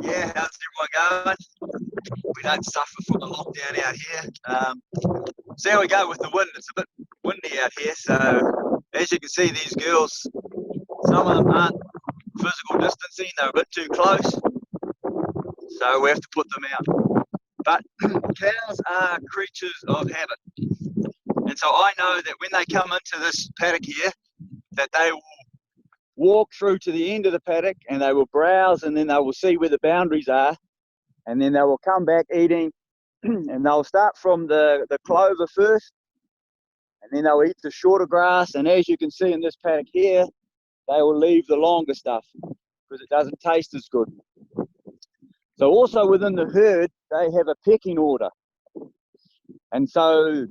Yeah, how's everyone going? We don't suffer from the lockdown out here. So there we go with the wind. It's a bit windy out here. So as you can see, these girls, some of them aren't physical distancing. They're a bit too close. So we have to put them out. But cows are creatures of habit. And so I know that when they come into this paddock here, that they will walk through to the end of the paddock and they will browse, and then they will see where the boundaries are, and then they will come back eating, and they'll start from the clover first, and then they'll eat the shorter grass, and as you can see in this paddock here, they will leave the longer stuff because it doesn't taste as good. So also within the herd, they have a pecking order, and so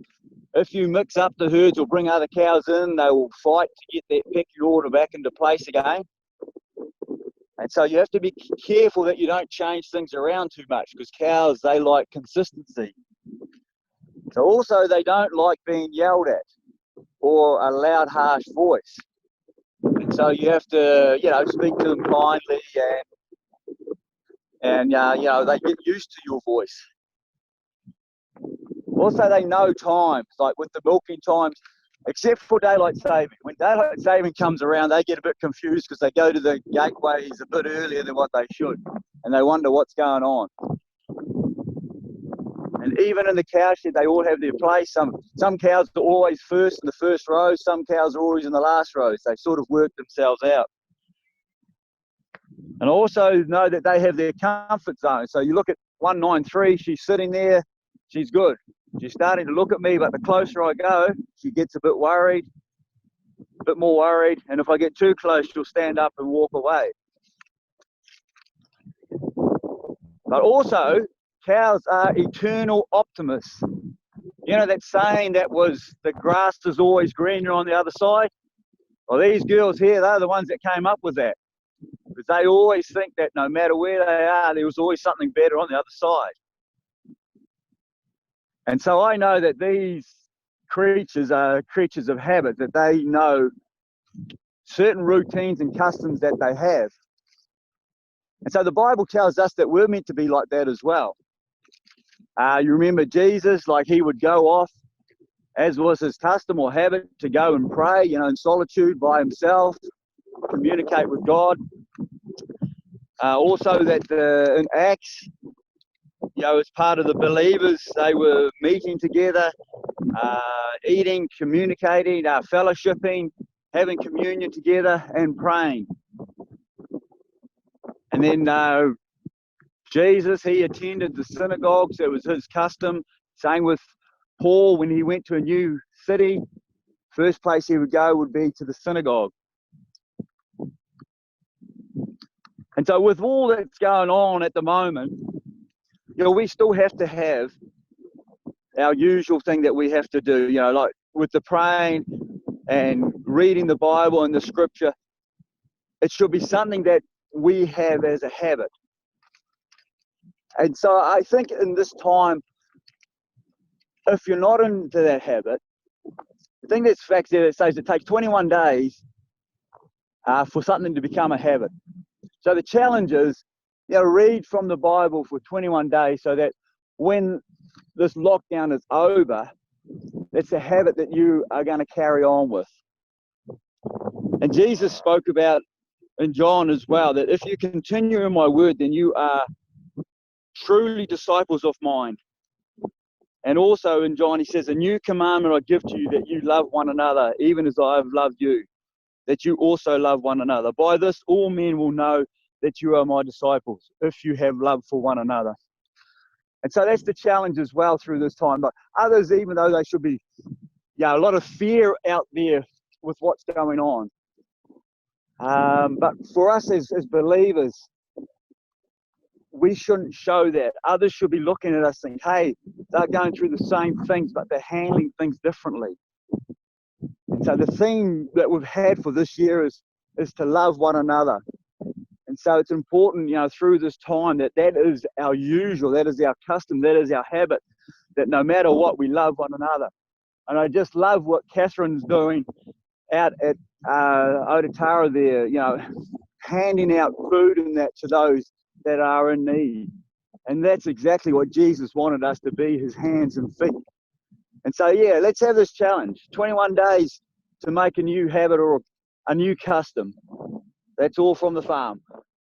if you mix up the herds or bring other cows in, they will fight to get that pecking order back into place again. And so you have to be careful that you don't change things around too much, because cows, they like consistency. So also they don't like being yelled at or a loud, harsh voice. And so you have to, speak to them kindly, and they get used to your voice. Also, they know times, like with the milking times, except for daylight saving. When daylight saving comes around, they get a bit confused because they go to the gateways a bit earlier than what they should, and they wonder what's going on. And even in the cow shed, they all have their place. Some cows are always first in the first row. Some cows are always in the last row. So they sort of work themselves out. And also know that they have their comfort zone. So you look at 193, she's sitting there, she's good. She's starting to look at me, but the closer I go, she gets a bit worried, a bit more worried. And if I get too close, she'll stand up and walk away. But also, cows are eternal optimists. You know that saying that was, the grass is always greener on the other side? Well, these girls here, they're the ones that came up with that. Because they always think that no matter where they are, there was always something better on the other side. And so I know that these creatures are creatures of habit, that they know certain routines and customs that they have. And so the Bible tells us that we're meant to be like that as well. You remember Jesus, like he would go off, as was his custom or habit, to go and pray, in solitude by himself, communicate with God. Also that in Acts, as part of the believers, they were meeting together, eating, communicating, fellowshipping, having communion together and praying. And then Jesus, he attended the synagogues. It was his custom. Same with Paul, when he went to a new city, first place he would go would be to the synagogue. And so with all that's going on at the moment, we still have to have our usual thing that we have to do, like with the praying and reading the Bible and the scripture. It should be something that we have as a habit. And so I think in this time, if you're not into that habit, the thing that's facts there that says it takes 21 days for something to become a habit. So the challenge is, read from the Bible for 21 days so that when this lockdown is over, it's a habit that you are going to carry on with. And Jesus spoke about in John as well, that if you continue in my word, then you are truly disciples of mine. And also in John, he says, a new commandment I give to you, that you love one another, even as I have loved you, that you also love one another. By this, all men will know that you are my disciples, if you have love for one another. And so that's the challenge as well through this time. But others, even though they should be, a lot of fear out there with what's going on. But for us as believers, we shouldn't show that. Others should be looking at us saying, hey, they're going through the same things, but they're handling things differently. And so the theme that we've had for this year is to love one another. And so it's important, through this time that is our usual, that is our custom, that is our habit, that no matter what, we love one another. And I just love what Catherine's doing out at Ototara there, handing out food and that to those that are in need. And that's exactly what Jesus wanted us to be, his hands and feet. And so, yeah, let's have this challenge. 21 days to make a new habit or a new custom. That's all from the farm.